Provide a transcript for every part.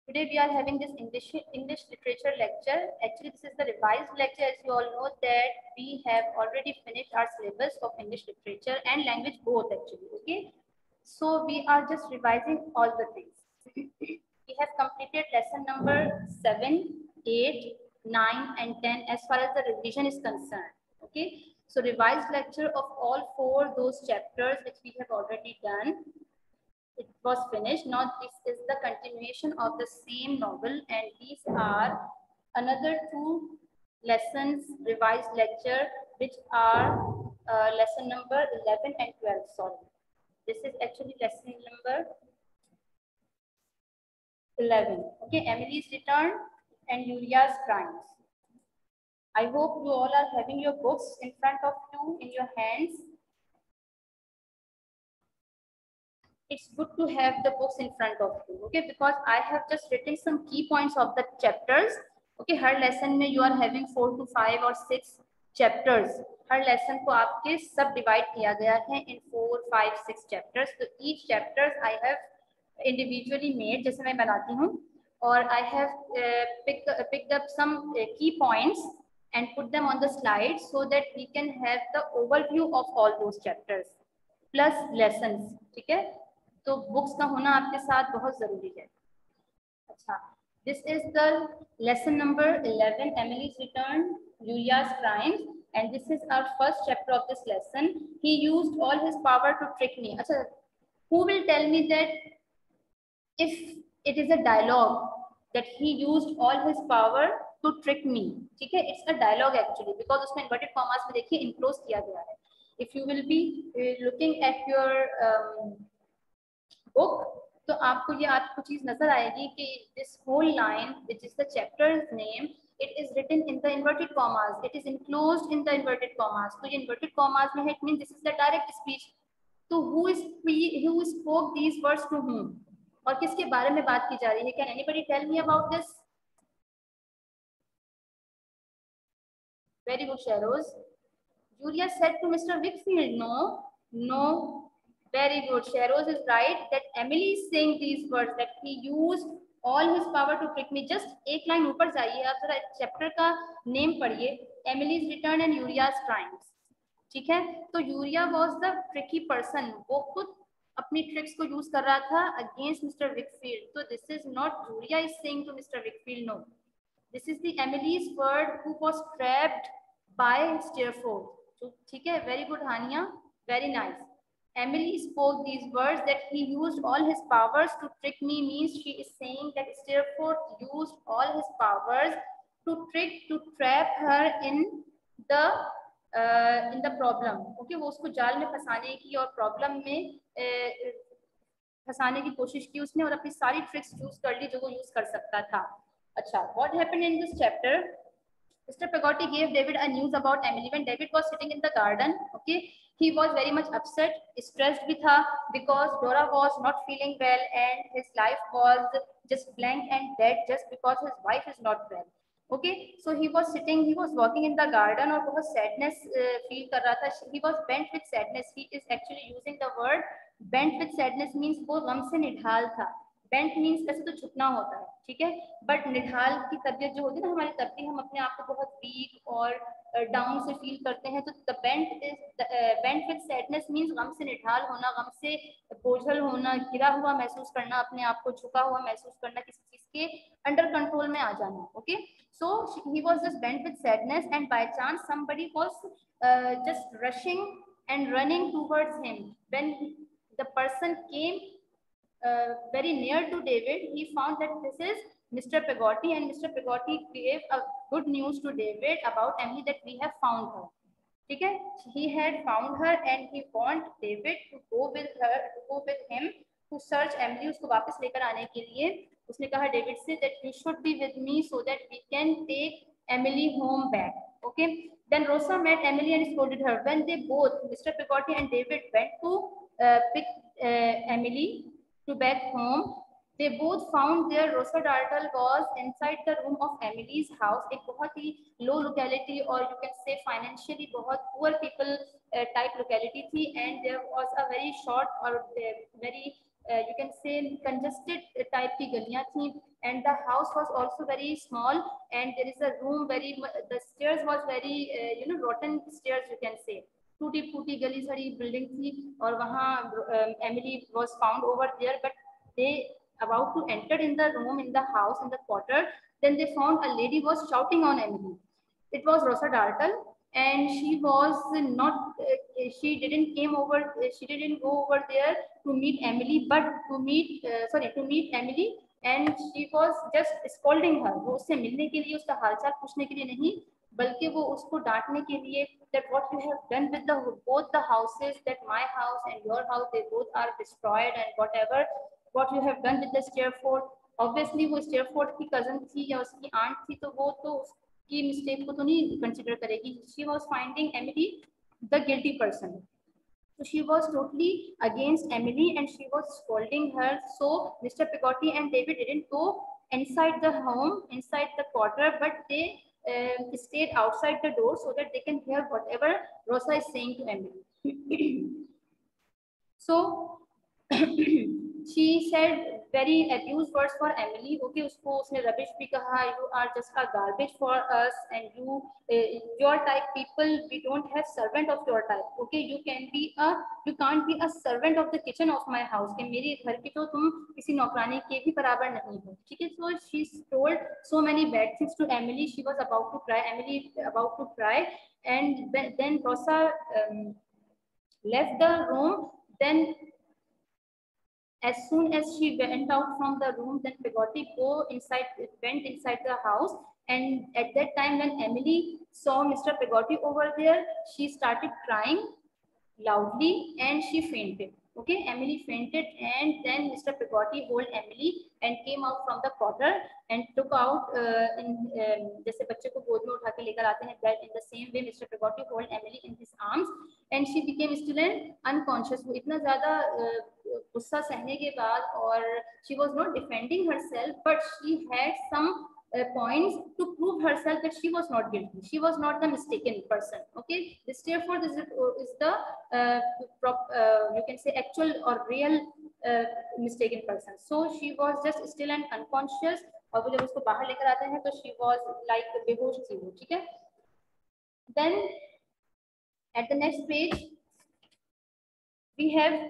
Today we are having this English literature lecture. Actually, this is the revised lecture. As you all know that we have already finished our syllabus of English literature and language both actually. Okay, so we are just revising all the things. We have completed lesson number 7, 8, 9, and 10 as far as the revision is concerned. Okay, so revised lecture of all 4 those chapters which we have already done. It was finished. Now this is the continuation of the same novel, and these are another 2 lessons revised lecture which are lesson number 11 and 12. Sorry, this is actually lesson number 11. Okay, Emily's return and Uriah's crimes. I hope you all are having your books in front of you in your hands. It's good to have the books in front of you, okay, because I have just written some key points of the chapters. Okay, her lesson में you are having 4 to 5 or 6 chapters. Her lesson को आपके सब divide किया गया है in 4, 5, 6 chapters. So each chapters I have individually made, जैसे मैं बनाती हूँ, और I have picked up some key points and put them on the slide so that we can have the overview of all those chapters plus lessons. ठीक है, तो books का होना आपके साथ बहुत जरूरी है. अच्छा, this is the lesson number 11, Emily's return, Uriah's crimes, and this is our first chapter of this lesson. He used all his power to trick me. अच्छा, who will tell me that if it is a dialogue that he used all his power to trick me? ठीक है, it's a dialogue actually because उसमें inverted commas में देखिए enclose किया गया है. If you will be looking at your book, तो आपको ये आपको चीज नजर आएगी कि this whole line which is the chapter's name, it is written in the inverted commas, it is enclosed in the inverted commas. तो ये inverted commas में है, it means this is the direct speech. तो who spoke these words to whom, और किसके बारे में बात की जा रही है? Can anybody tell me about this? Very good, Sharoz. Julia said to Mr. Wickfield, no. Very good. Sharoz is right that Emily is saying these words that he used all his power to trick me. Just एक line ऊपर जाइए, आप जरा chapter का name पढ़िए, Emily's return and Uriah's crimes. ठीक है, तो urea was the tricky person. वो खुद अपनी ट्रिक्स को यूज कर रहा था अगेंस्ट मिस्टर विकफील्ड. तो this is not Uriah is saying to mister Wickfield, no, this is the Emily's word who was trapped by Steerforth. ठीक है, very good Haniya, very nice. Emily spoke these words that he used all his powers to trick me means she is saying that Steerforth used all his powers to trap her in the problem. Okay, वो उसको जाल में फंसाने की और problem में फंसाने की कोशिश की उसने और अपनी सारी ट्रिक्स यूज कर ली जो वो यूज कर सकता था. अच्छा, what happened in this chapter? Mr. Peggotty gave David a news about Emily when David was sitting in the garden. Okay, he was very much upset, stressed भी था because Dora was not feeling well and his life was just blank and dead just because his wife is not well. Okay, so he was sitting, he was walking in the garden और बहुत sadness feel कर रहा था. He was bent with sadness. He is actually using the word bent with sadness means वो गम से निढाल था. Bent means वैसे तो झुकना होता है, ठीक है, बट निढाल की तबीयत जो होती है ना हमारी, तब भी हम अपने आप को बहुत वीक और डाउन से फील करते हैं. तो the bent with sadness means गम से निढाल होना, गम से बोझल होना, गिरा हुआ महसूस करना, अपने आप को झुका हुआ महसूस करना, किसी चीज के अंडर कंट्रोल में आ जाना. Okay, so he was just bent with sadness and by chance somebody was just rushing and running towards him. When the person came very near to David, he found that this is Mr. Peggotty, and Mr. Peggotty gave a good news to David about Emily that we have found her. ठीक है, he had found her and he want David to go with him to search Emily. उसको वापस लेकर आने के लिए उसने कहा डेविड से that you should be with me so that we can take Emily home back. Okay, then Rosa met Emily and scolded her. When they both, Mr. Peggotty and David, went to pick Emily to back home, they both found their Rosa Dartle was inside the room of Emily's house. एक बहुत ही low locality और you can say financially बहुत poor people type locality थी, and there was a very short or very you can say congested type की गलियां थी, and the house was also very small, and there is a room very the stairs was very rotten stairs, you can say, टूटी फूटी गली सड़ी building थी, और वहाँ Emily was found over there, but they about to enter in the room, in the house, in the quarter, then they found a lady was shouting on Emily. It was Rosa Dartle, and she was not she didn't came over she didn't go over there to meet Emily, but to meet to meet Emily, and she was just scolding her. वो उससे मिलने के लिए, उसका हालचाल पूछने के लिए नहीं, बल्कि वो उसको डांटने के लिए, that what you have done with the both the houses, that my house and your house, they both are destroyed, and whatever what you have done with the Stairford. Obviously वो Stairford की cousin थी या उसकी aunt थी, तो वो तो उसकी mistake को तो नहीं consider करेगी. She was finding Emily the guilty person. So she was totally against Emily and she was scolding her. So Mr. Peggotty and David didn't go inside the home, inside the quarter, but they stayed outside the door so that they can hear whatever Rosa is saying to Emily. So she said very abuse words for Emily. Okay, उसको उसने rubbish भी कहा. You are just a garbage for us, and you your type people, we don't have servant of your type. Okay, you can't be a servant of the kitchen of my house. कि मेरे घर की तो तुम किसी नौकरानी के भी बराबर नहीं हो. ठीक है. So she told so many bad things to Emily. She was about to cry. Emily about to cry, and then Rosa left the room. Then as soon as she went out from the room, then Peggotty went inside the house. And at that time, when Emily saw Mr. Peggotty over there, she started crying loudly and she fainted. Okay, Emily fainted, and then Mr. Peggotty hold Emily and came out from the quarter and took out जैसे बच्चे को गोद में उठा के लेकर आते हैं, that in the same way Mr. Peggotty hold Emily in his arms, and she became still unconscious. वो इतना ज़्यादा गुस्सा सहने के बाद, और she was not defending herself, but she had some points to prove herself that she was not guilty. She was not the mistaken person. Okay, this therefore is the you can say actual or real mistaken person. So she was just still and unconscious. और वो जब उसको बाहर लेकर आते हैं तो she was like बेहोश थी वो. ठीक है. Then at the next page we have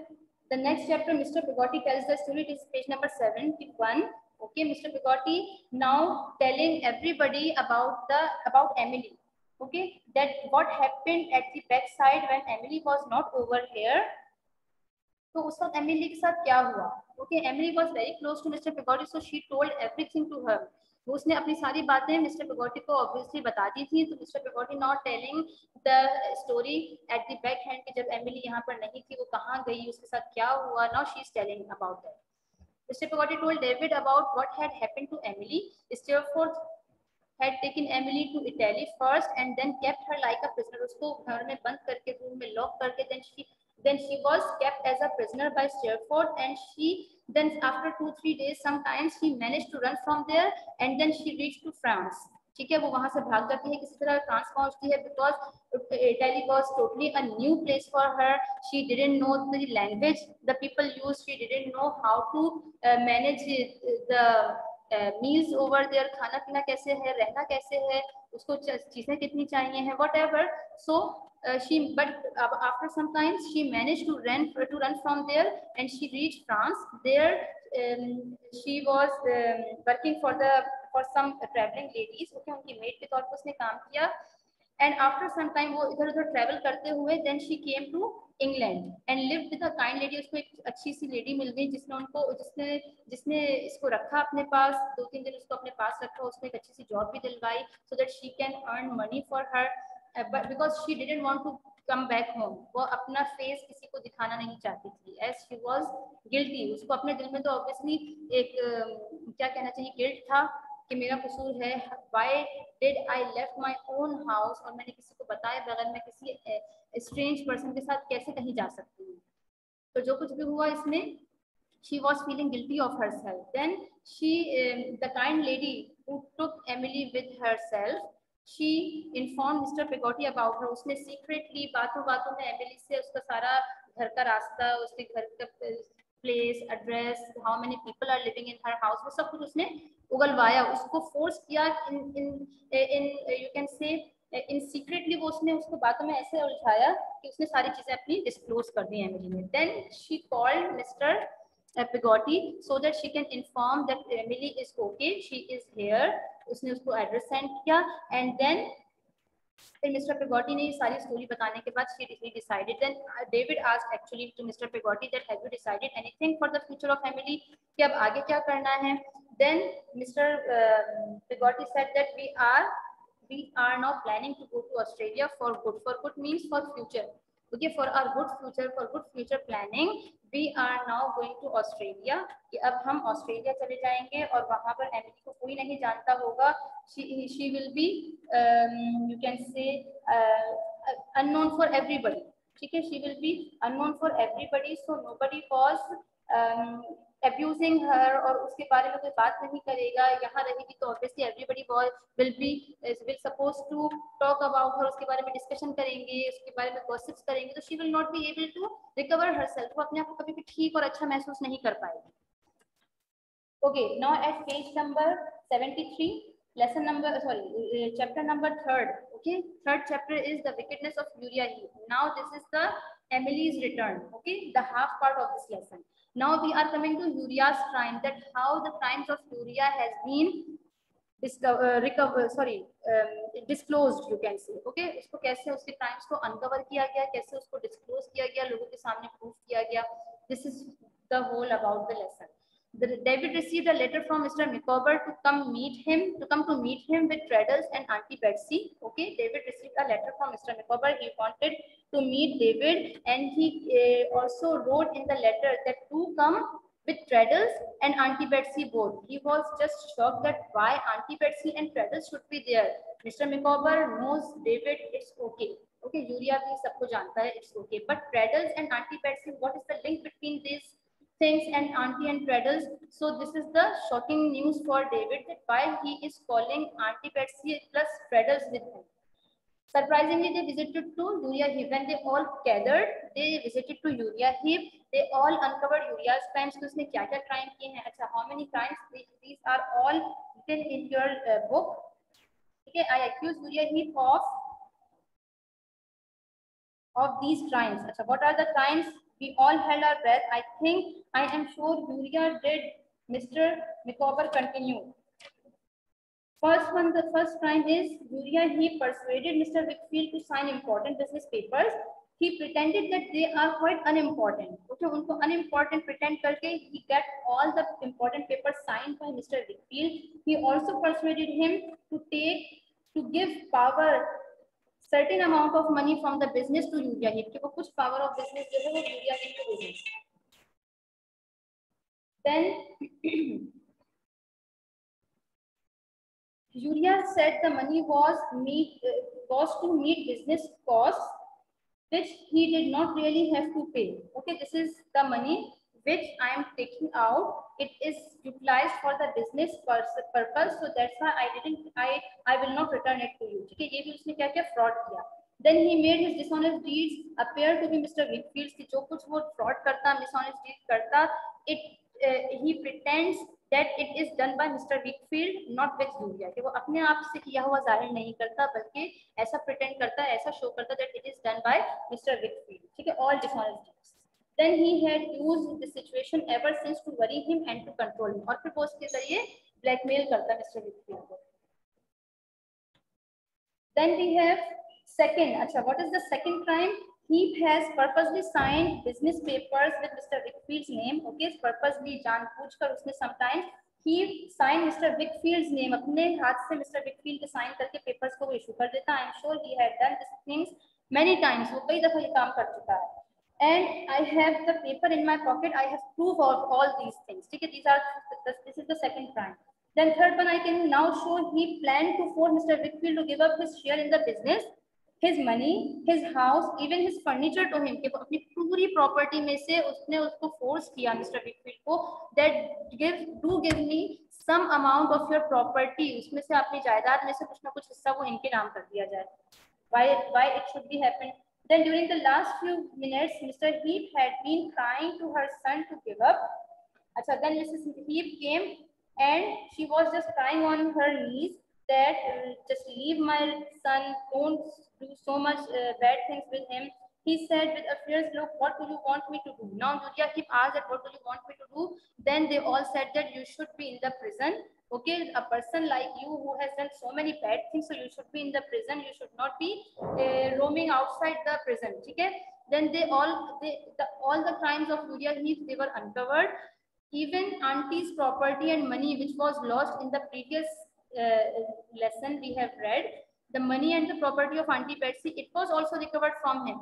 the next chapter. Mr. Peggotty tells the story. It is page number 71. Okay, Mr. Peggotty now telling everybody about Emily. Okay, that what happened at the backside when Emily was not over here. तो उस वक्त Emily के साथ क्या हुआ? Okay, Emily was very close to Mr. Peggotty, so she told everything to her. वो उसने अपनी सारी बातें मिस्टर पेगोटी को ऑब्वियसली बता दी थी. तो mister Peggotty not telling the story at the back hand कि जब एमिली यहाँ पर नहीं थी वो कहाँ गई, उसके साथ क्या हुआ. Now she is telling about that. Mister Peggotty told David about what had happened to Emily. Steerforth had taken Emily to Italy first and then kept her like a prisoner. उसको घर में बंद करके, रूम में lock करके, then she was kept as a prisoner by Stairford, and she then after 2-3 days sometimes she managed to run from there and then she reached to France. ठीक है, वो वहां से भाग जाती है, किसी तरह फ्रांस पहुंचती है, because Italy was totally a new place for her. She didn't know the language the people used. She didn't know how to manage the meals over there. खाना पीना कैसे है, रहना कैसे है, उसको चीजें कितनी चाहिए हैं, whatever. So but after some time she managed to run from there and she reached France. There she was working for some traveling ladies. Okay, उनकी maid के तौर पर उसने काम किया. And after some time वो इधर उधर travel करते हुए then she came to England and lived with a kind lady. उसको एक अच्छी सी lady मिल गई जिसने इसको रखा अपने पास. 2-3 दिन उसको अपने पास रखा, उसने एक अच्छी सी job भी दिलवाई so that she can earn money for her. But because she didn't want to come back home, वो अपना face किसी को दिखाना नहीं चाहती थी, as she was guilty. उसको अपने दिल में तो obviously एक क्या कहना चाहिए, guilt था कि मेरा कसूर है. Why did I left my own house? और मैंने किसी को बताए बगैर मैं किसी strange person के साथ कैसे कहीं जा सकती हूँ. तो जो कुछ भी हुआ इसमें, she was feeling guilty of herself. Then she the kind lady who took Emily with herself, she informed Mr. Peggotty about her. उसने secretly बातों में Emily से उसका सारा घर का रास्ता, उसके घर का place, address, how many people are living in her house, वो सब कुछ उसने उगलवाया, उसको फोर्स किया इन इन इन you can say in secretly, वो उसने उसको बातों में ऐसे उलझाया कि उसने सारी चीजें अपनी डिस्क्लोज कर दी एमिली ने. Then she called mister Pegoti so that she can inform that Emily is okay, she is here. उसने उसको एड्रेस सेंड किया एंड देन फिर मिस्टर पेगोटी ने ये सारी स्टोरी बताने के बाद she decided, then David asked actually to Mr. Pegotti that have you decided anything for the future of Emily, कि अब आगे क्या करना है. Then Mr. Pegotti said that we are now planning to go to Australia for good. For good means for future. Okay, for our good future, for good future planning, we are now going to Australia. कि अब हम Australia चले जाएंगे और वहां पर Emily को कोई नहीं जानता होगा. She will be you can say unknown for everybody. ठीक है, she will be unknown for everybody, so nobody was abusing her और उसके बारे में कोई बात नहीं करेगा. यहाँ रहेगी तो obviously everybody will supposed to talk about her, उसके बारे में डिस्कशन करेंगे, उसके बारे में gossips करेंगे, तो she will not be able to recover herself. वो अपने आप को कभी भी ठीक और अच्छा महसूस नहीं कर पाएगी. Okay, now at page number 73, lesson number chapter number 3rd. Okay, 3rd chapter is the wickedness of Uriah Heep. Now this is the Emily's return. Okay, the half part of this lesson. Now we are coming to Uriah's crime, that how the crimes of Uriah has been disclosed, you can say. Okay, उसको कैसे उसके crimes को uncover किया गया, कैसे उसको disclose किया गया, लोगों के सामने proof किया गया. This is the whole about the lesson. David received a letter from Mr. Micawber to come to meet him with Traddles and Auntie Betsy. Okay, David received a letter from Mr. Micawber. He wanted to meet David, and he also wrote in the letter that to come with Traddles and Auntie Betsy both. He was just shocked that why Auntie Betsy and Traddles should be there. Mr. Micawber knows David. It's okay. Okay, Uriah भी सबको जानता है. It's okay. But Traddles and Auntie Betsy, what is the link between these things and Auntie and Traddles? So this is the shocking news for David, that why he is calling Auntie Betsy plus Traddles with him. Surprisingly, they visited to Uriah Heep. When they all gathered, they visited to Uriah Heep. They all uncovered Uriah's crimes. तो उसने क्या-क्या crime किए हैं? अच्छा, how many crimes? These are all written in your book. Okay, I accuse Uriah Heep of these crimes. अच्छा, what are the crimes? We all held our breath. I am sure Uriah did. Mr. Micawber continued. The first crime is Uriah Heep persuaded Mr. Wickfield to sign important business papers. He pretended that they are quite unimportant. Okay, उनको unimportant pretend करके he got all the important papers signed by Mr. Wickfield. He also persuaded him to give power certain amount of money from the business to Uriah Heep, कि वो कुछ power of business जो है वो Uriah Heep को दे. Then Uriah said the money was to meet business costs, which he did not really have to pay. Okay, this is the money which I am taking out. It is utilized for the business purpose, so that's why I will not return it to you. Okay, ये भी उसने क्या क्या fraud किया. Then he made his dishonest deeds appear to be Mr. Wickfield's, कि जो कुछ वो fraud करता, dishonest deeds करता, he pretends that it is done by Mr. Wickfield, not with Uriah. कि वो अपने आप से किया हुआ जाहिर नहीं करता, बल्कि ऐसा pretend करता है, ऐसा show करता that it is done by Mr. Wickfield. ठीक है, all dishonest deeds. Then he had used the situation ever since to worry him and to control him. और फिर वो उसके जरिए blackmail करता Mr. Wickfield को. Then we have second. अच्छा, what is the second crime? Heep has purposely signed business papers with Mr. Wickfield's name. Okay, purposely जानबूझकर उसने sometimes Heep signed Mr. Wickfield's name. अपने हाथ से Mr. Wickfield के sign करके papers को issue कर देता. I am sure he had done these things many times. वो कई दफा ये काम कर चुका है. And I have the paper in my pocket. I have proof of all these things. ठीक है, this is the second crime. Then third one, I can now show he planned to force Mr. Wickfield to give up his share in the business, his money, his house, even his furniture to him. कि अपनी पूरी property में से उसने उसको force किया Mr. Wickfield को that give me some amount of your property. उसमें से अपनी जायदाद में से कुछ ना कुछ हिस्सा वो इनके नाम कर दिया जाए. Why it should be happen? Then during the last few minutes, Mr. Heap had been crying to her son to give up. Achha, then Mrs. Heap came and she was just crying on her knees that just leave my son, don't do so much bad things with him. He said with a fierce look, what do you want me to do? Now Julia Heap asked that what do you want me to do? Then they all said that you should be in the prison. Okay, a person like you who has done so many bad things, so you should be in the prison. You should not be roaming outside the prison. Okay. Then all the crimes of Julia Heap, they were uncovered. Even auntie's property and money, which was lost in the previous lesson we have read, the money and the property of Auntie Betsy, it was also recovered from him.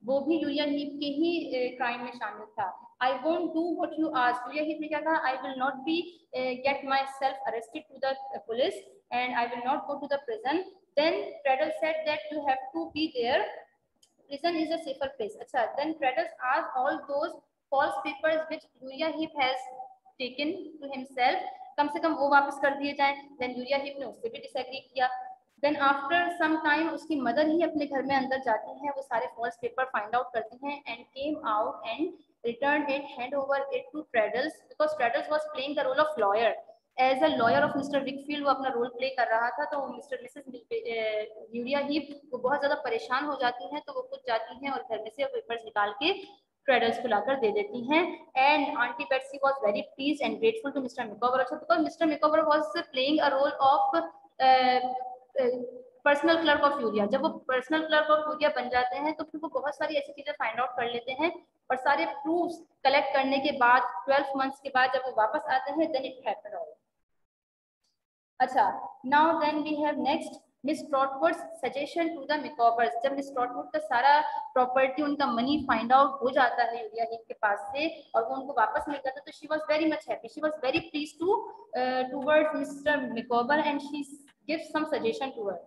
वो भी Yulia heap के ही crime में शामिल था. I won't do what you asked. Uriah Heep ने क्या कहा? I will not be get myself arrested to the police and I will not go to the prison. Then Treadle said that you have to be there. Prison is a safer place. अच्छा. Then Treadle asked all those false papers which Uriah Heep has taken to himself, कम से कम वो वापस कर दिए जाएं. Then Yulia Heep ने उससे भी डिसएग्री किया. Then after some time उसकी मदर ही अपने घर में अंदर जाती हैं, वो सारे फॉल्स पेपर फाइंड आउट करती हैं and came out and returned it, hand over it to Treadles because Treadles was playing the role of lawyer. As a lawyer of Mr. Wickfield वो अपना रोल प्ले कर रहा था. तो mister Mrs Yulia heap वो बहुत ज्यादा परेशान हो जाती हैं, तो वो खुद जाती हैं और घर में से पेपर्स निकाल के Treadles को लाकर दे देती हैं. And Auntie Betsy was very pleased and grateful to Mr. Micawber also because Mr. Micawber was playing a role of personal clerk of urea. जब वो पर्सनल क्लर्क ऑफ यूरिया बन जाते हैं तो फिर वो बहुत सारी ऐसी चीजें फाइंड आउट कर लेते हैं और सारे प्रूफ्स कलेक्ट करने के बाद 12 मंथ्स के बाद जब वो वापस आते हैं देन इट हैपेंड ऑल. अच्छा, now then we have next miss Trotwood's suggestion to the Micawbers. जब मिस ट्रॉटवुड का सारा प्रॉपर्टी उनका मनी फाइंड आउट हो जाता है यूरिया हीप के पास से और वो उनको वापस मिल जाता है तो she was very much happy. She was very pleased towards mister Micawber and she gives some suggestion to her.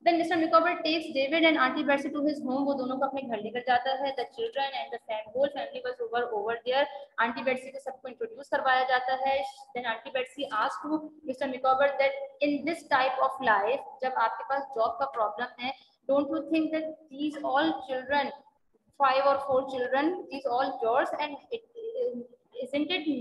Then Mr. Micawber takes David and Auntie Betsy to his home. वो दोनों को अपने घर लेकर जाता है. The children and the whole family was over there. Auntie Betsy को सबको introduce करवाया जाता है. Then Auntie Betsy asked to Mr. Micawber that in this type of life, जब आपके पास job का problem है, don't you think that these all children, 5 or 4 children, these all yours, and isn't it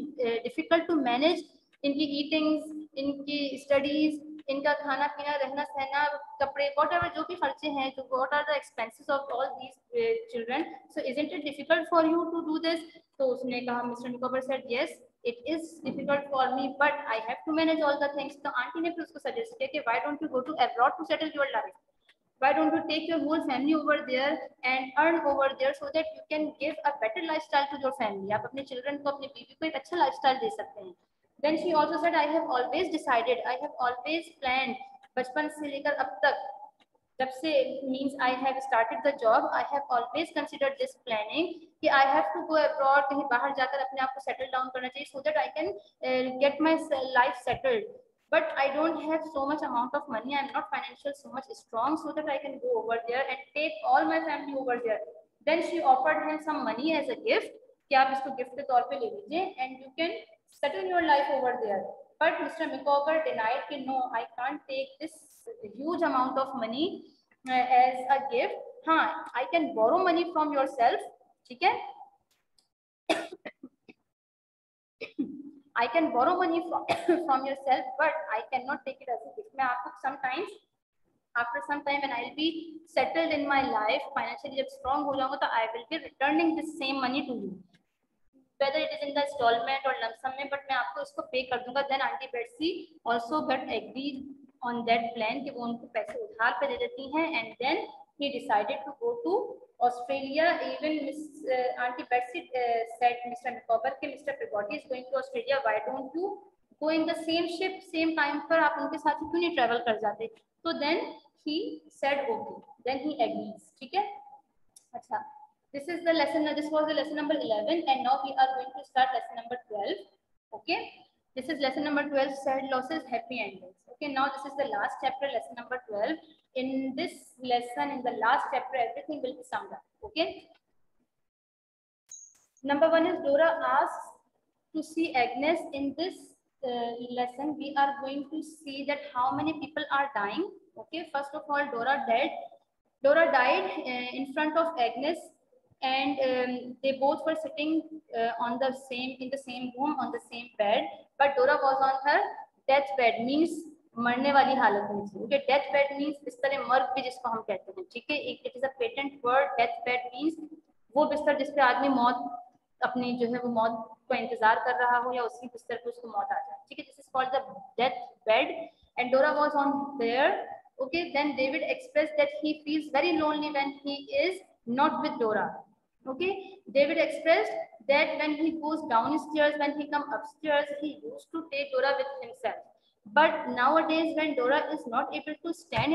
difficult to manage इनकी eatings, इनकी studies, इनका खाना पीना, रहना सहना, कपड़े, whatever जो भी खर्चे हैं, जो what are the expenses of all these children, so isn't it difficult for you to do this? तो उसने कहा, Mr. Micawber said yes, it is difficult for me, but I have to manage all the things. तो aunty ने फिर उसको suggest किया कि why don't you go to abroad to settle your life? Why don't you take your whole family over there and earn over there so that you can give a better lifestyle to your family? आप अपने children को, अपनी बीवी को एक अच्छा lifestyle दे सकते हैं. Then she also said, I have always decided, I have always planned. बचपन से लेकर अब तक, जब से means I have started the job, I have always considered this planning कि I have to go abroad, कहीं बाहर जाकर अपने आप को settle down करना चाहिए so that I can get my life settled. But I don't have so much amount of money. I'm not financially so much strong so that I can go over there and take all my family over there. Then she offered him some money as a gift कि आप इसको gift के तौर पे ले लीजिए and you can settle your life over there. But Mr. Micawber denied कि no, I can't take this huge amount of money as a gift. हाँ, I can borrow money from yourself, ठीक है? I can borrow money from yourself, but I cannot take it as a gift. मैं आपको sometimes, after some time when I'll be settled in my life, financially जब strong हो जाऊँगा तो I will be returning this same money to you. Whether it is in the installment or lump sum में, but मैं आपको इसको पे कर दूंगा. Then Auntie Betsy also got agreed on that plan कि वो उनको पैसे उधार पे दे देती हैं. And then he decided to go to Australia. Even Auntie Betsy said Mr. Micawber कि Mr. Peabody is going to Australia. Why don't you go in the same ship, same time पर आप उनके साथ क्यों नहीं travel कर जाते? So then he said okay. Then he agrees. ठीक है? अच्छा. This is the lesson. This was the lesson number 11, and now we are going to start lesson number 12. Okay, this is lesson number 12. Sad losses, happy endings. Okay, now this is the last chapter, lesson number 12. In this lesson, in the last chapter, everything will be summed up. Okay. Number 1 is Dora asks to see Agnes. In this lesson, we are going to see that how many people are dying. Okay, first of all, Dora dead. Dora died in front of Agnes, and they both were sitting in the same room on the same bed. But Dora was on her deathbed, means मरने वाली हालत में थी. Okay, deathbed means बिस्तर मर्ग भी जिसको हम कहते हैं. ठीक है, it is a patent word. Deathbed means वो बिस्तर जिस पे आदमी मौत अपनी जो है वो मौत को इंतजार कर रहा हो या उसी बिस्तर पे उसको मौत आ जाए. ठीक है, this is called the death bed and Dora was on there. Okay, then David expressed that he feels very lonely when he is not with Dora. Okay, David expressed that when he goes downstairs, when he comes upstairs, he used to take Dora with himself. But nowadays, when Dora is not able to stand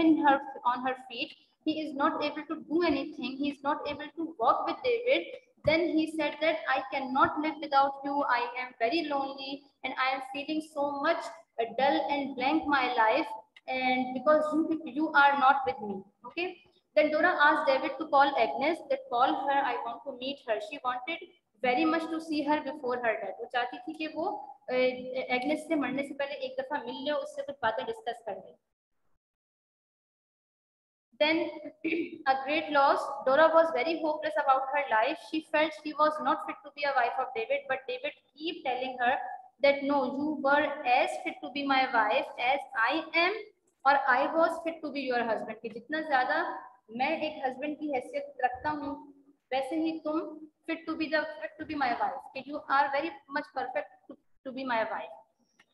on her feet, he is not able to do anything, he is not able to walk with David, then he said that I cannot live without you, I am very lonely and I am feeling so much dull and blank my life, and because you are not with me. Okay, then Dora asked David to call Agnes, that call her, I want to meet her. She wanted very much to see her before her death. वो चाहती थी कि वो Agnes से मरने से पहले एक दफा मिल ले, उससे कुछ बातें डिस्कस कर ले. Then a great loss. Dora was very hopeless about her life. She felt she was not fit to be a wife of David, but David kept telling her that no, you were as fit to be my wife as I am, और I was fit to be your husband. कि जितना ज़्यादा मैं एक husband की हैसियत रखता हूँ, वैसे ही तुम fit to be my wife. कि you are very much perfect to be my wife.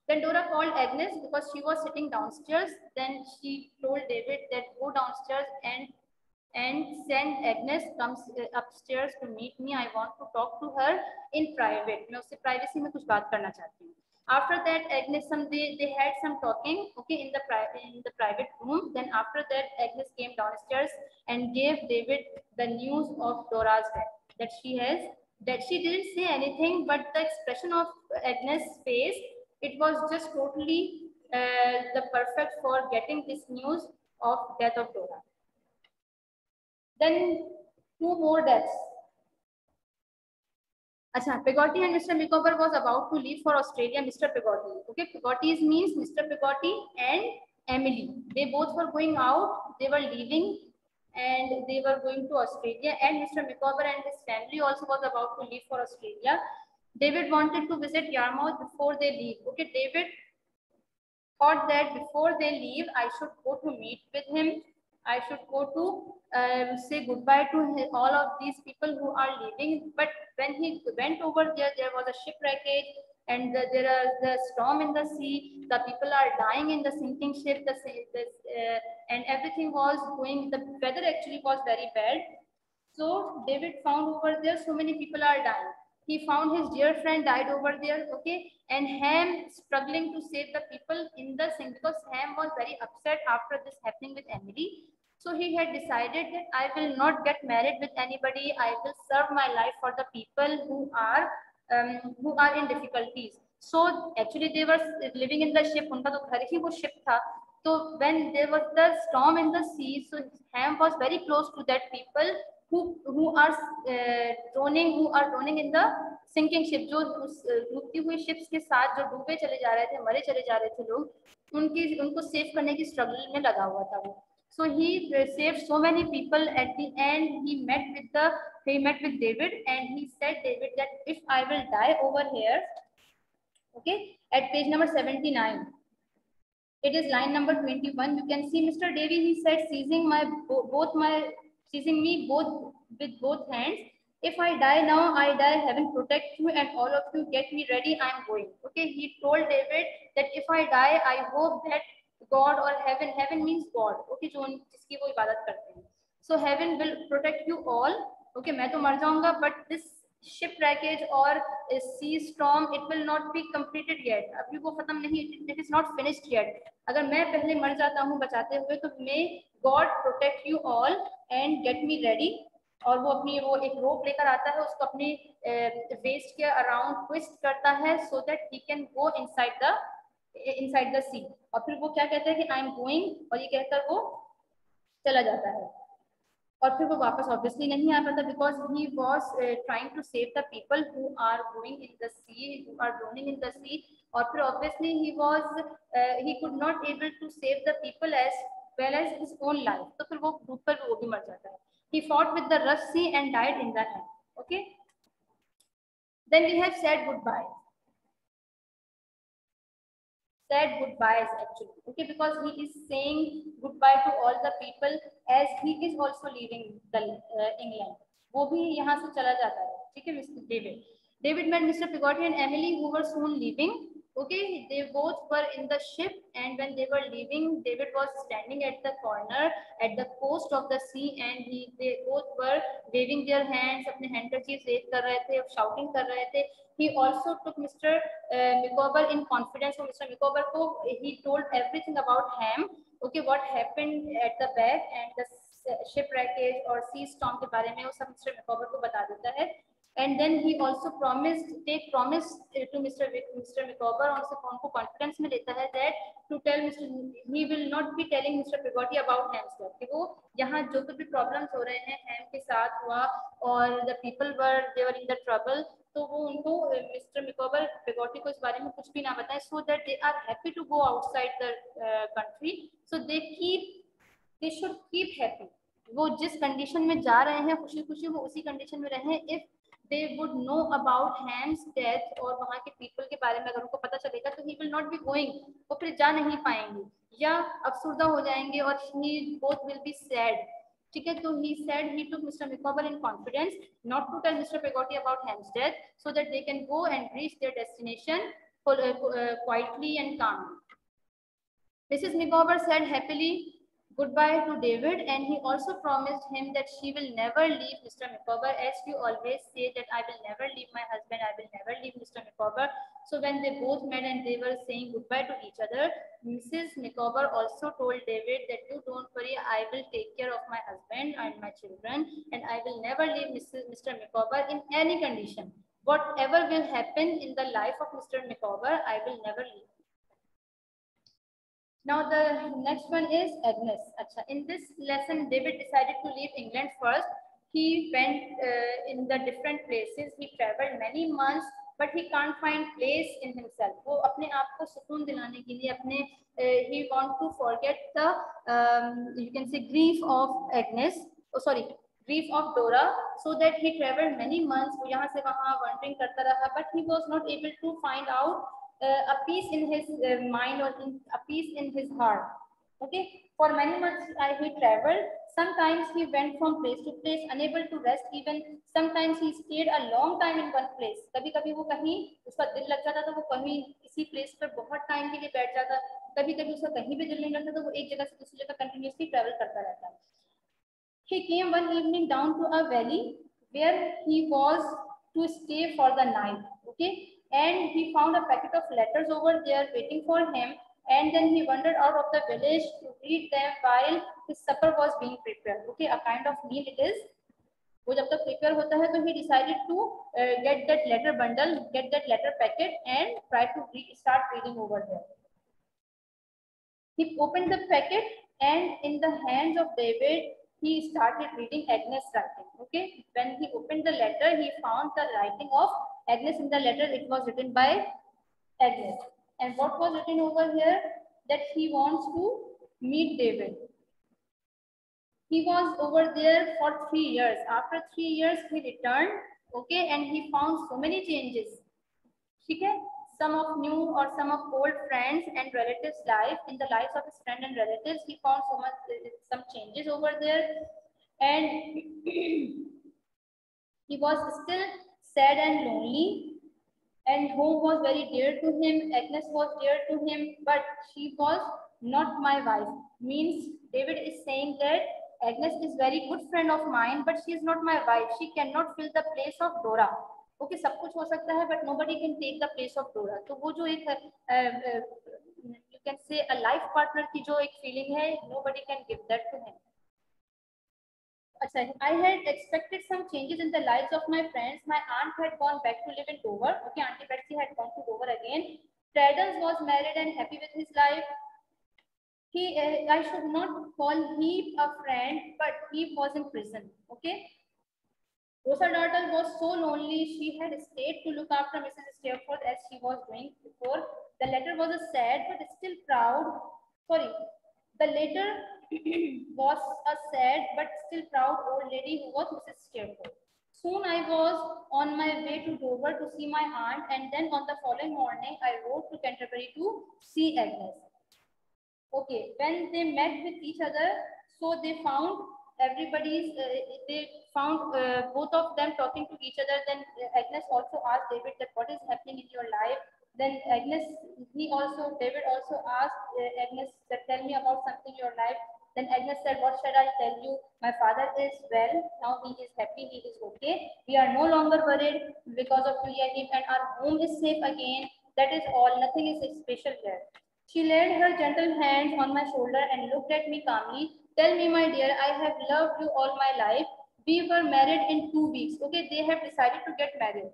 Then Dora called Agnes because she was sitting downstairs. Then she told David that go downstairs and send Agnes comes upstairs to meet me. I want to talk to her in private. मैं उससे privacy में कुछ बात करना चाहती हूँ. After that, Agnes they had some talking, okay, in the private room. Then after that, Agnes came downstairs and gave David the news of Dora's death. That she didn't say anything, but the expression of Agnes' face, it was just totally the perfect for getting this news of death of Dora. Then two more deaths. Acha, Peggotty and Mr. Micawber was about to leave for Australia. Mr. Peggotty, okay, Peggotty means Mr. Peggotty and Emily. They both were going out. They were leaving and they were going to Australia. And Mr. Micawber and his family also was about to leave for Australia. David wanted to visit Yarmouth before they leave. Okay, David thought that before they leave, I should go to meet with him. I should go to say goodbye to all of these people who are leaving. But when he went over there, there was a shipwreckage and there is the storm in the sea. The people are dying in the sinking ship. And everything was going. The weather actually was very bad. So David found over there so many people are dying. He found his dear friend died over there, okay, and Ham struggling to save the people in the sink because Ham was very upset after this happening with Emily. So he had decided that I will not get married with anybody. I will serve my life for the people who are in difficulties. So actually they were living in the ship. उनका तो घर ही वो ship था. So when there was the storm in the sea, so Ham was very close to that people who are droning in the sinking ship. जो डूबती हुई ships के साथ जो डूबे चले जा रहे थे, मरे चले जा रहे थे लोग, उनको सेव करने की स्ट्रगल में लगा हुआ था वो. So he saved so many people. At the end, he met with David, and he said David that if I will die over here, okay, at page number 79. It is line number 21. You can see Mr. Davy, he said, seizing me both with both hands. If I die now, I die. Heaven protect you and all of you. Get me ready. I am going. Okay. He told David that if I die, I hope that God or heaven means God. Okay. जो जिसकी वो इबादत करते हैं. So heaven will protect you all. Okay. मैं तो मर जाऊँगा, but this shipwreckage or sea storm, it will not be completed yet. अभी वो खत्म नहीं. It is not finished yet. अगर मैं पहले मर जाता हूँ बचाते हुए, तो may God protect you all and get me ready. और वो एक रोप लेकर आता है, उसको अपनी वेस्ट के अराउंड ट्विस्ट करता है so that he can go inside the sea. और फिर वो क्या कहता है कि I am going, और ये कहकर वो चला जाता है. और फिर वो वापस ऑब्वियसली नहीं आ पाता because he was trying to save the people who are going in the sea, who are drowning in the sea. और फिर obviously he could not able to save the people as well as his own life, तो फिर वो धूप पर वो भी मर जाता है. He fought with the rough sea and died in the end. Okay. Then we have said goodbye. Said goodbyes actually. Okay, because he is saying goodbye to all the people as he is also leaving the England. वो भी यहाँ से चला जाता है. ठीक है, Mr. David. David met Mr. Peggotty and Emily, who were soon leaving. Okay, they both were in the ship, and when they were leaving, David was standing at the corner at the coast of the sea, and they both were waving their hands, अपने handkerchiefs wave कर रहे थे, shouting कर रहे थे. He also took Mr. Micawber in confidence. So Mr. Micawber को he told everything about Ham. Okay, what happened at the back and the shipwreckage और sea storm के बारे में वो सब Mr. Micawber को बता देता है. And then he also promised to Mr. Micawber, उनको confidence में लेता है that to tell Mr. he will not be telling Mr. Peggotty about Ham's death. कि वो यहाँ जो भी problems हो रहे हैं Ham के साथ हुआ और the people they were in the trouble, तो वो उनको Mr. Micawber Peggotty को इस बारे में कुछ भी ना बताएं, so that they are happy to go outside the country. So they should keep happy. वो जिस condition में जा रहे हैं खुशी खुशी वो उसी condition में रहें. If they would know about Ham's death और वहाँ के people के बारे में अगर उनको पता चलेगा तो he will not be going, वो फिर जा नहीं पाएंगे या अफसुर्दा हो जाएंगे और he both will be sad. ठीक है, तो he said he took Mr. Micawber in confidence not to tell Mr. Peggotty about Ham's death so that they can go and reach their destination quietly and calmly. Mrs. Micawber said happily goodbye to David, and he also promised him that she will never leave Mr. Micawber, as you always say that I will never leave my husband, I will never leave Mr. Micawber. So when they both met and they were saying goodbye to each other, Mrs. Micawber also told David that you don't worry, I will take care of my husband and my children, and I will never leave Mr. Micawber in any condition. Whatever will happen in the life of Mr. Micawber, I will never leave. Now the next one is Agnes. Achha, in this lesson, David decided to leave England first. He went in the different places. He traveled many months, but he can't find place in himself. वो अपने आप को सुकून दिलाने के लिए अपने he want to forget the you can say grief of Agnes. Oh sorry, grief of Dora. So that he traveled many months. वो यहाँ से वहाँ wandering करता रहा, but he was not able to find out a peace in his mind or a peace in his heart. Okay, for many months he traveled. Sometimes he went from place to place, unable to rest even. Sometimes he stayed a long time in one place. कभी-कभी वो कहीं उसका दिल लग जाता तो वो कहीं इसी place पर बहुत time के लिए बैठ जाता. कभी-कभी उसका कहीं भी दिल नहीं लगता तो वो एक जगह से दूसरी जगह continuously travel करता रहता. He came one evening down to a valley where he was to stay for the night. Okay. And he found a packet of letters over there waiting for him, and then he wandered out of the village to read them while his supper was being prepared. Okay, a kind of meal it is. वो जब तक prepare होता है तो he decided to get that letter bundle, get that letter packet, and try to start reading over there. He opened the packet, and in the hands of David, he started reading Agnes' writing. Okay, when he opened the letter, he found the writing of Agnes in the letter. It was written by Agnes. And what was written over here? That he wants to meet David. He was over there for 3 years. After 3 years, he returned. Okay, and he found so many changes. Okay, some of new or some of old friends and relatives' life in the lives of his friends and relatives. He found some changes over there, and he was still sad and lonely, and home was very dear to him. Agnes was dear to him, but she was not my wife. Means David is saying that Agnes is very good friend of mine, but she is not my wife. She cannot fill the place of Dora. Okay, सब कुछ हो सकता है, but nobody can take the place of Dora. तो वो जो एक you can say a life partner की जो एक feeling है, nobody can give that to him. I had expected some changes in the lives of my friends. My aunt had gone back to live in Dover. Okay, Auntie Betsy had gone to Dover again. Traddles was married and happy with his life. I should not call he a friend, but he was in prison. Okay. Rosa Dartle was so lonely. She had stayed to look after Mrs. Steerforth as she was doing before. The letter was a sad but still proud. Sorry. The later was a sad but still proud old lady who was Mrs. Steerforth. Soon I was on my way to Dover to see my aunt, and then on the following morning I rode to Canterbury to see Agnes. Okay, when they met with each other, so they found they found both of them talking to each other. Then Agnes also asked David that what is happening in your life. Then David also asked Agnes that tell me about something in your life. Then Agnes said, what shall I tell you? My father is well, now he is happy, he is okay. We are no longer worried because of Julia Heath, and our home is safe again. That is all, nothing is special here. She laid her gentle hands on my shoulder and looked at me calmly. Tell me, my dear, I have loved you all my life. We were married in 2 weeks. Okay, they have decided to get married.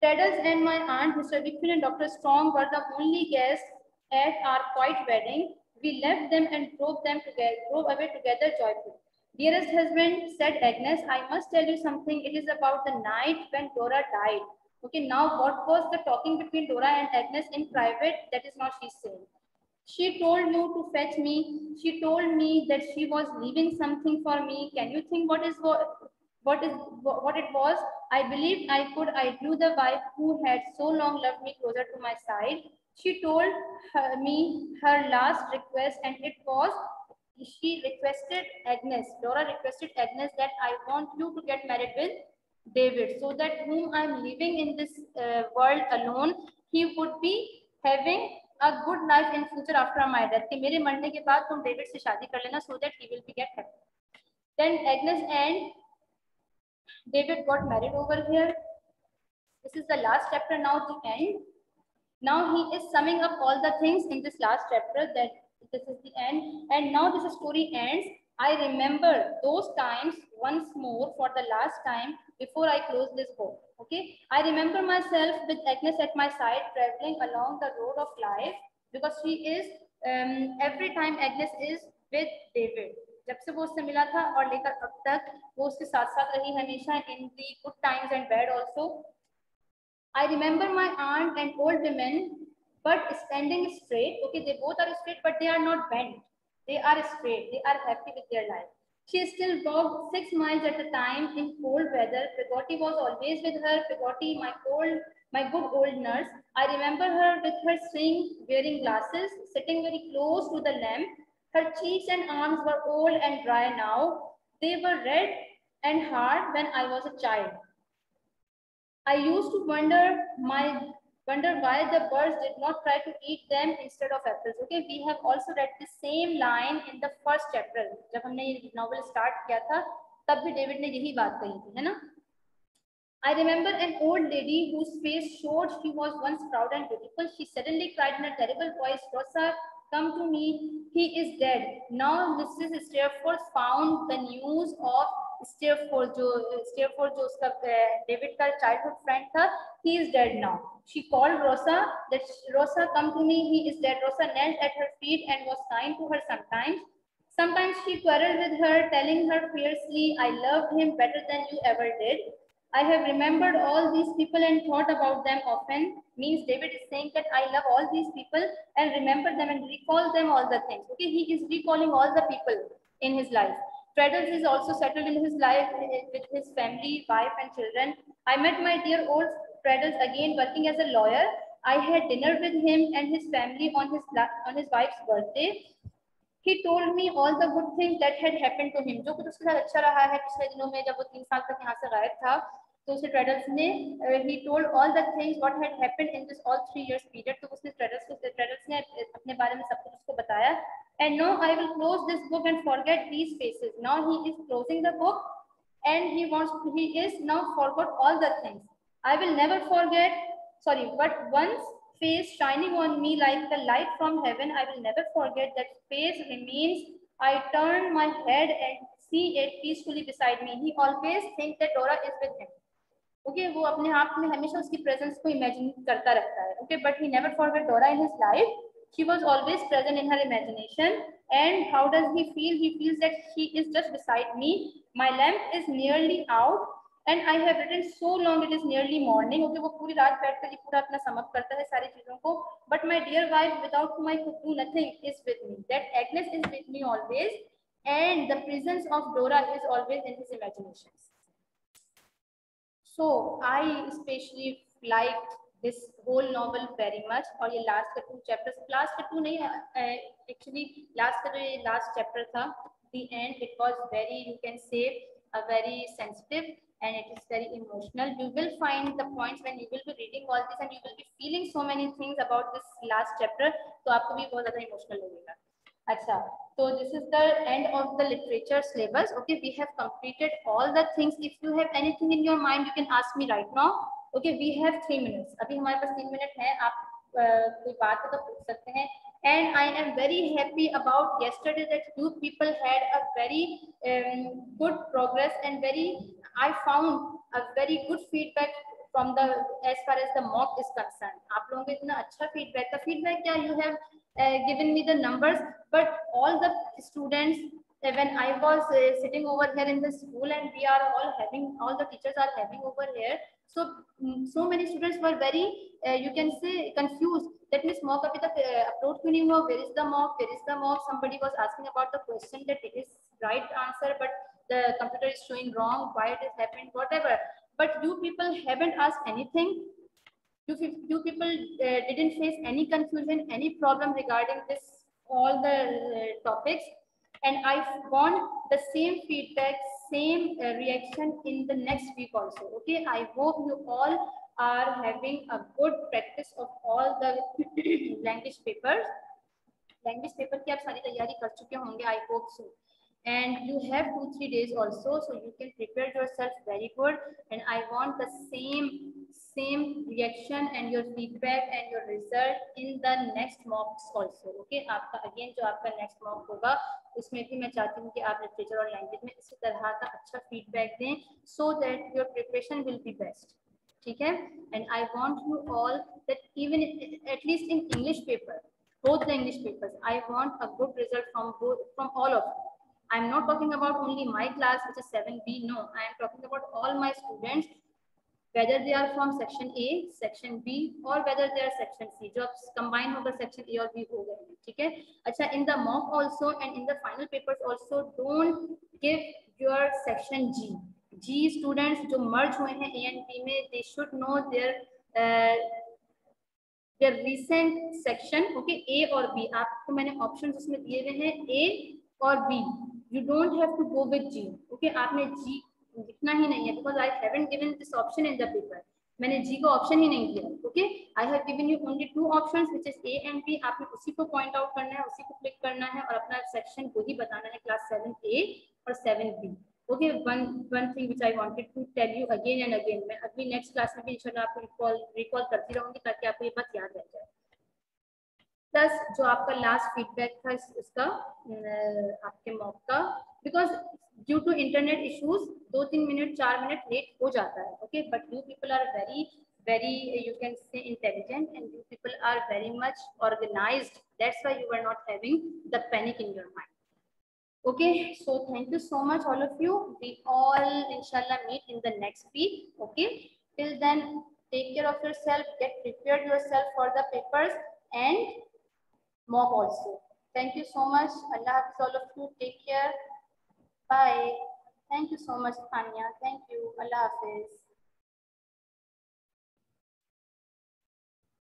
Traddles and my aunt, Mr. Wickfield and Dr. Strong were the only guests at our quiet wedding. We left them and drove away together joyfully. Dearest husband, said Agnes, I must tell you something. It is about the night when Dora died. Okay, now what was the talking between Dora and Agnes in private? That is not she's saying. She told you to fetch me. She told me that she was leaving something for me. Can you think what it was? I believed I could. I drew the wife who had so long loved me closer to my side. She told me her last request, and it was she requested Agnes. Dora requested Agnes that I want you to get married with David, so that whom I'm living in this world alone, he would be having a good life in future after my death. कि मेरे मरने के बाद तुम David से शादी कर लेना, so that he will be get happy. Then Agnes and David got married over here. This is the last chapter, now the end. Now he is summing up all the things in this last chapter, that this is the end, and now this story ends. I remember those times once more for the last time before I close this book. Okay, I remember myself with Agnes at my side traveling along the road of life, because she is every time Agnes is with David. जब से वो उससे मिला था और लेकर अब तक वो उसके साथ साथ रही हमेशा, in the good times and bad also. I remember my aunt and old women, but standing straight. Okay, they both are straight, but they are not bent. They are straight. They are happy with their life. She still walked 6 miles at a time in cold weather. Peggotty was always with her. Peggotty, my good old nurse. I remember her with her swing, wearing glasses, sitting very close to the lamp. Her cheeks and arms were old and dry now. They were red and hard when I was a child. I used to wonder why the birds did not try to eat them instead of apples. Okay, we have also read the same line in the first chapter. जब हमने ये novel start किया था, तब भी David ने यही बात कही थी, है ना? I remember an old lady whose face showed she was once proud and beautiful. She suddenly cried in a terrible voice, Rosa, come to me. He is dead. Now Mrs. Steerforth found the news of Steerforth जो उसका David का childhood friend था, he is dead now. She called Rosa, that Rosa, come to me, he is dead. Rosa knelt at her feet and was kind to her sometimes. Sometimes she quarreled with her, telling her fiercely, I loved him better than you ever did. I have remembered all these people and thought about them often. Means David is saying that I love all these people and remember them and recall them all the things. Okay, he is recalling all the people in his life. Traddles is also settled in his life with his family, wife and children. I met my dear old Traddles again working as a lawyer. I had dinner with him and his family on his wife's birthday. He told me all the good things that had happened to him. जो कुछ उसके साथ अच्छा रहा है पिछले दिनों में, जब वो 3 साल तक यहाँ से गायब था, तो उसे ट्रेडल्स ने he told all the things what had happened in this all 3 years period. तो उसने ट्रेडल्स ने अपने बारे में सब कुछ उसको बताया. And now I will close this book and forget these faces. Now he is closing the book and he is now forgot all the things. I will never forget. Sorry, but once face shining on me like the light from heaven, I will never forget that face remains. I turn my head and see it peacefully beside me. He always thinks that Dora is with him. Okay, वो अपने आप में हमेशा उसकी presence को imagine करता रहता है. Okay, but he never forget Dora in his life. She was always present in her imagination. And how does he feel? He feels that she is just beside me. My lamp is nearly out. And I have written so long, it is nearly morning. Okay, वो पूरी रात बैठ कर पूरा अपना sum up करता है सारी चीजों को। But my dear wife, without whom I could do nothing, is with me. That Agnes is with me always, and the presence of Dora is always in his imaginations. So I especially liked this whole novel very much. और ये last का 2 chapters, last का 2 नहीं, actually last का जो ये last chapter था, the end, it was very, you can say, a very sensitive and it is very emotional. You will find the points when you will be reading all this and you will be feeling so many things about this last chapter, तो आपको भी बहुत ज़्यादा emotional लगेगा। अच्छा, so this is the end of the literature syllabus. Okay, we have completed all the things. If you have anything in your mind, you can ask me right now. Okay, we have 3 minutes. अभी हमारे पास 3 minute है, आप कोई बात तो पूछ सकते हैं। And I am very happy about yesterday that you people had a very good progress and I found a very good feedback from the as far as the mock is concerned. आप लोगों को इतना अच्छा feedback था। Feedback क्या, you have given me the numbers, but all the students, when I was sitting over here in the school and we are all the teachers are having over here, so many students were very you can say confused that Miss mock abhi tak upload kyun nahi hua, where is the mock, somebody was asking about the question that it is right answer but the computer is showing wrong, why it is happening, whatever. But you people haven't asked anything. You people didn't face any confusion, any problem regarding this all the topics, and I want the same feedback, same reaction in the next week also. Okay, I hope you all are having a good practice of all the language papers. Language paper की आप सारी तैयारी कर चुके होंगे, I hope so, and you have 2-3 days also, so you can prepare yourself very good, and I want the same reaction and your feedback and your result in the next mocks also. Okay, आपका again जो आपका next mock होगा उसमें भी मैं चाहती हूँ कि आप लिटरेचर और लैंग्वेज में इसी तरह का अच्छा फीडबैक दें, so that your preparation will be best. ठीक है, and I want you all that even at least in English paper, both the English papers, I want a good result from all of you. I am not talking about only my class which is 7B, no, I am talking about all my students, whether they are from section A, section B or whether they are section C, जो combine होगा section A और B हो गए, ठीक है। अच्छा, in the mock also and in the final papers also, don't give your section G students जो merge हुए हैं A and B में, they should know their recent section. Okay, A और B, आपको मैंने options उसमें दिए हुए हैं A और B. You don't have to go with G. Okay, आपने G लिखना ही नहीं है because I haven't given this option in the paper. मैंने G को option ही नहीं दिया. Okay, I have given you only 2 options which is A and B. आपने उसी को point out करना है, उसी को click करना है और अपना section को ही बताना है, class 7A और 7B. Okay, one thing which I wanted to tell you again and again, मैं अगली next class में भी इंशाल्लाह आपको recall करती रहूँगी ताकि आपको ये बात याद रह जाए। प्लस जो आपका लास्ट फीडबैक था इसका आपके मॉक का, because due to internet issues 2-3 minute 4 minute late हो जाता है। Okay, but you people are very you can say intelligent and you people are very much organized, that's why you are not having the panic in your mind. Okay, so thank you so much all of you. We all inshallah meet in the next week. Okay, till then take care of yourself, get prepared yourself for the papers and mock also. Thank you so much. Allah Hafiz all of you. Take care. Bye. Thank you so much, Tanya. Thank you. Allah Hafiz.